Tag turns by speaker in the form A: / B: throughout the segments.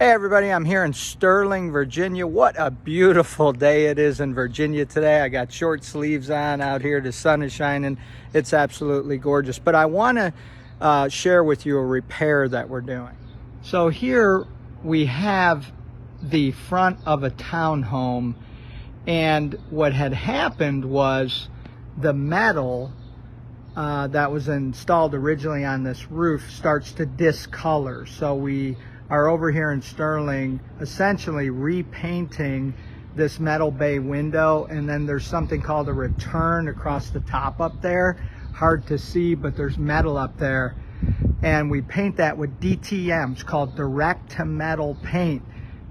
A: Hey everybody, I'm here in Sterling, Virginia. What a beautiful day it is in Virginia today. I got short sleeves on out here. The sun is shining. It's absolutely gorgeous. But I want to share with you a repair that we're doing. So here we have the front of a townhome, and what had happened was the metal that was installed originally on this roof starts to discolor. So we are over here in Sterling essentially repainting this metal bay window, and then there's something called a return across the top up there. Hard to see, but there's metal up there, and we paint that with DTMs called direct to metal paint.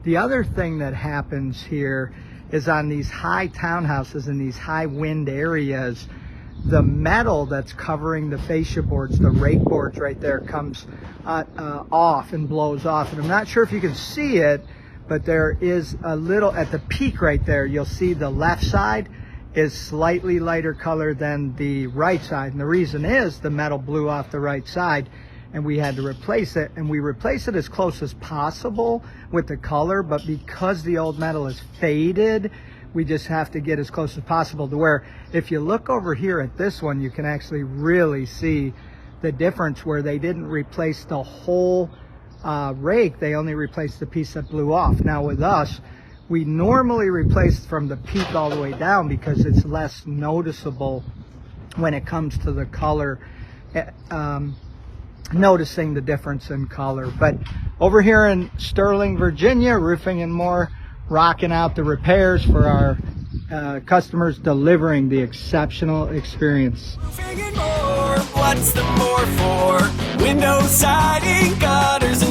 A: The other thing that happens here is on these high townhouses in these high wind areas, the metal that's covering the fascia boards, the rake boards right there, comes off and blows off. And I'm not sure if you can see it, but there is a little, at the peak right there, you'll see the left side is slightly lighter color than the right side. And the reason is the metal blew off the right side and we had to replace it. And we replace it as close as possible with the color, but because the old metal is faded, we just have to get as close as possible to where if you look over here at this one, you can actually really see the difference where they didn't replace the whole rake. They only replaced the piece that blew off. Now with us, we normally replace from the peak all the way down because it's less noticeable when it comes to the color, noticing the difference in color. But over here in Sterling, Virginia, Roofing and More, rocking out the repairs for our customers, delivering the exceptional experience.
B: Roofing and More, what's the more for? Windows, siding, gutters, and